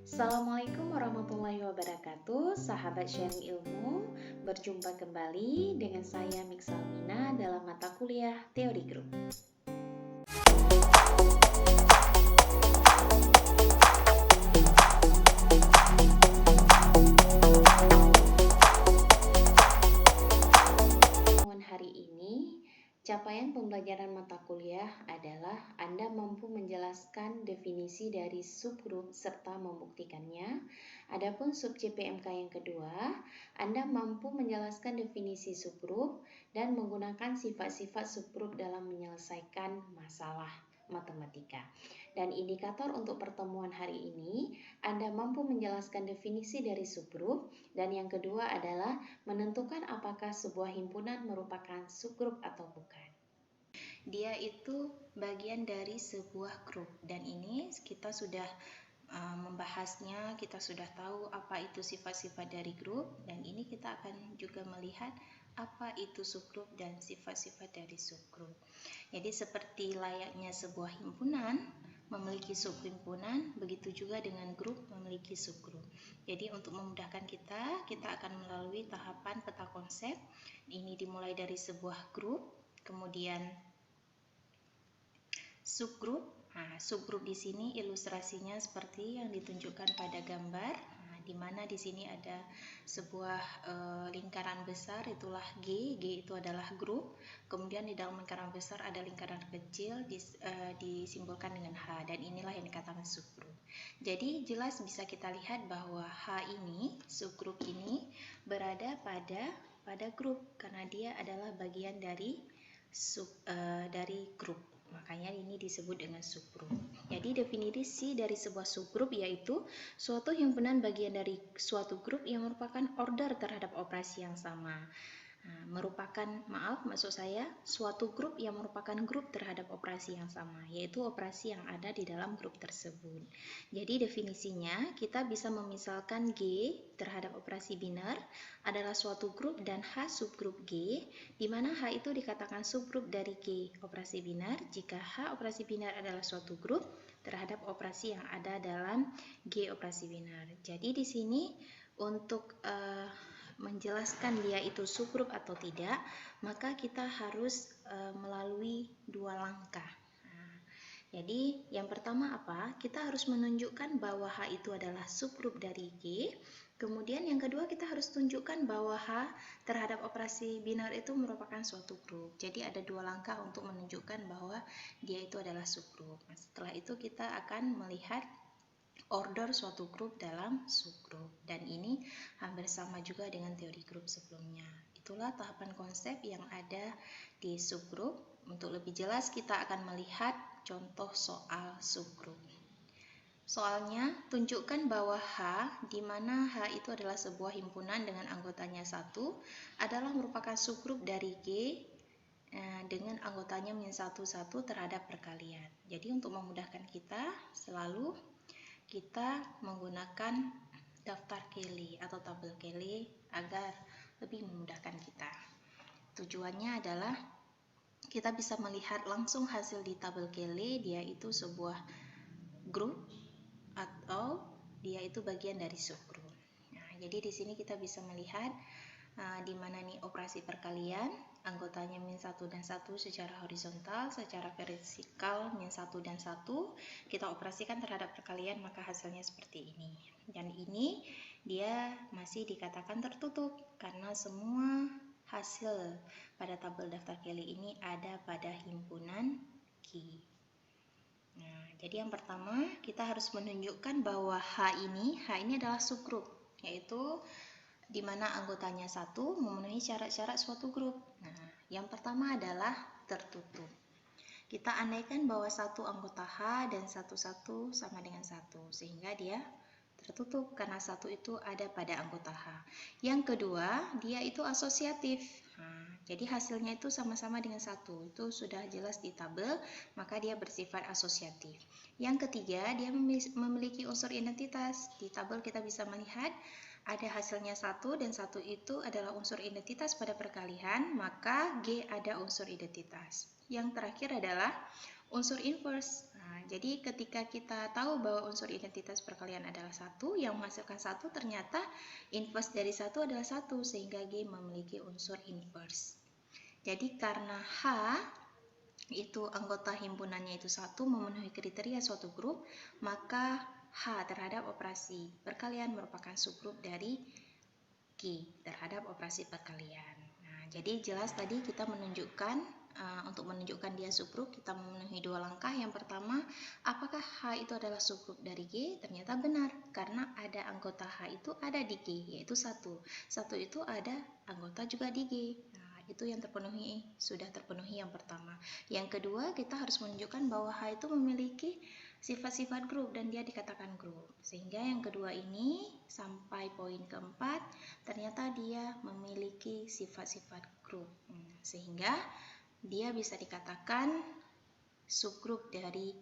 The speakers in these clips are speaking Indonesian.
Assalamualaikum warahmatullahi wabarakatuh, sahabat sharing ilmu. Berjumpa kembali dengan saya Miksalmina dalam mata kuliah Teori Grup. Hari ini, capaian pembelajaran mata kuliah adalah Anda mampu menjelaskan definisi dari subgrup serta membuktikannya. Adapun sub CPMK yang kedua, Anda mampu menjelaskan definisi subgrup dan menggunakan sifat-sifat subgrup dalam menyelesaikan masalah matematika. Dan indikator untuk pertemuan hari ini, Anda mampu menjelaskan definisi dari subgrup, dan yang kedua adalah menentukan apakah sebuah himpunan merupakan subgrup atau bukan. Dia itu bagian dari sebuah grup, dan ini kita sudah membahasnya, kita sudah tahu apa itu sifat-sifat dari grup, dan ini kita akan juga melihat apa itu subgrup dan sifat-sifat dari subgrup. Jadi seperti layaknya sebuah himpunan memiliki subhimpunan, begitu juga dengan grup memiliki subgrup. Jadi untuk memudahkan kita akan melalui tahapan peta konsep. Ini dimulai dari sebuah grup, kemudian subgrup. Nah, subgrup di sini ilustrasinya seperti yang ditunjukkan pada gambar, di mana di sini ada sebuah lingkaran besar, itulah G. G itu adalah grup. Kemudian di dalam lingkaran besar ada lingkaran kecil disimbolkan dengan H, dan inilah yang dikatakan subgrup. Jadi jelas bisa kita lihat bahwa H ini, subgrup ini berada pada grup karena dia adalah bagian dari grup. Makanya ini disebut dengan subgrup. Jadi definisi dari sebuah subgrup yaitu suatu himpunan bagian dari suatu grup yang merupakan order terhadap operasi yang sama. Maksud saya suatu grup yang merupakan grup terhadap operasi yang sama, yaitu operasi yang ada di dalam grup tersebut. Jadi definisinya kita bisa memisalkan G terhadap operasi biner adalah suatu grup dan H subgrup G, di mana H itu dikatakan subgrup dari G operasi biner jika H operasi biner adalah suatu grup terhadap operasi yang ada dalam G operasi biner. Jadi di sini untuk menjelaskan dia itu subgrup atau tidak, maka kita harus melalui dua langkah. Jadi yang pertama apa? Kita harus menunjukkan bahwa H itu adalah subgrup dari G. Kemudian yang kedua kita harus tunjukkan bahwa H terhadap operasi biner itu merupakan suatu grup. Jadi ada dua langkah untuk menunjukkan bahwa dia itu adalah subgrup. Nah, setelah itu kita akan melihat order suatu grup dalam subgrup, dan ini hampir sama juga dengan teori grup sebelumnya. Itulah tahapan konsep yang ada di subgrup. Untuk lebih jelas kita akan melihat contoh soal subgrup. Soalnya, tunjukkan bahwa H, di mana H itu adalah sebuah himpunan dengan anggotanya 1, adalah merupakan subgrup dari G dengan anggotanya -1 terhadap perkalian. Jadi untuk memudahkan kita, selalu kita menggunakan daftar Cayley atau tabel Cayley agar lebih memudahkan kita. Tujuannya adalah kita bisa melihat langsung hasil di tabel Cayley, dia itu sebuah grup atau dia itu bagian dari subgrup. Nah, jadi di sini kita bisa melihat di mana nih operasi perkalian, anggotanya -1 dan 1 secara horizontal, secara vertikal -1 dan 1, kita operasikan terhadap perkalian, maka hasilnya seperti ini. Dan ini dia masih dikatakan tertutup karena semua hasil pada tabel daftar Cayley ini ada pada himpunan Q. Nah, jadi yang pertama kita harus menunjukkan bahwa H ini adalah subgrup, yaitu di mana anggotanya 1 memenuhi syarat-syarat suatu grup. Nah, yang pertama adalah tertutup. Kita andaikan bahwa satu anggota H dan 1 sama dengan 1, sehingga dia tertutup karena 1 itu ada pada anggota H. Yang kedua, dia itu asosiatif. Jadi hasilnya itu sama-sama dengan 1, itu sudah jelas di tabel, maka dia bersifat asosiatif. Yang ketiga, dia memiliki unsur identitas. Di tabel kita bisa melihat ada hasilnya 1 dan 1 itu adalah unsur identitas pada perkalian, maka G ada unsur identitas. Yang terakhir adalah unsur inverse. Nah, jadi ketika kita tahu bahwa unsur identitas perkalian adalah 1, yang menghasilkan 1 ternyata inverse dari 1 adalah 1, sehingga G memiliki unsur inverse. Jadi karena H itu anggota himpunannya itu 1, memenuhi kriteria suatu grup, maka H terhadap operasi perkalian merupakan subgrup dari G terhadap operasi perkalian. Nah, jadi jelas tadi kita menunjukkan untuk menunjukkan dia subgrup, kita memenuhi 2 langkah. Yang pertama, apakah H itu adalah subgrup dari G? Ternyata benar, karena ada anggota H itu ada di G, yaitu 1. 1 itu ada anggota juga di G. Nah, itu yang terpenuhi, sudah terpenuhi yang pertama. Yang kedua, kita harus menunjukkan bahwa H itu memiliki sifat-sifat grup dan dia dikatakan grup. Sehingga yang kedua ini sampai poin keempat, ternyata dia memiliki sifat-sifat grup. Sehingga dia bisa dikatakan subgrup dari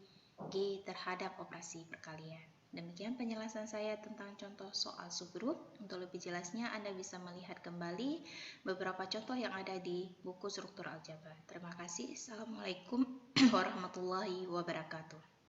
G terhadap operasi perkalian. Demikian penjelasan saya tentang contoh soal subgrup. Untuk lebih jelasnya Anda bisa melihat kembali beberapa contoh yang ada di buku struktur aljabar. Terima kasih. Assalamualaikum warahmatullahi wabarakatuh.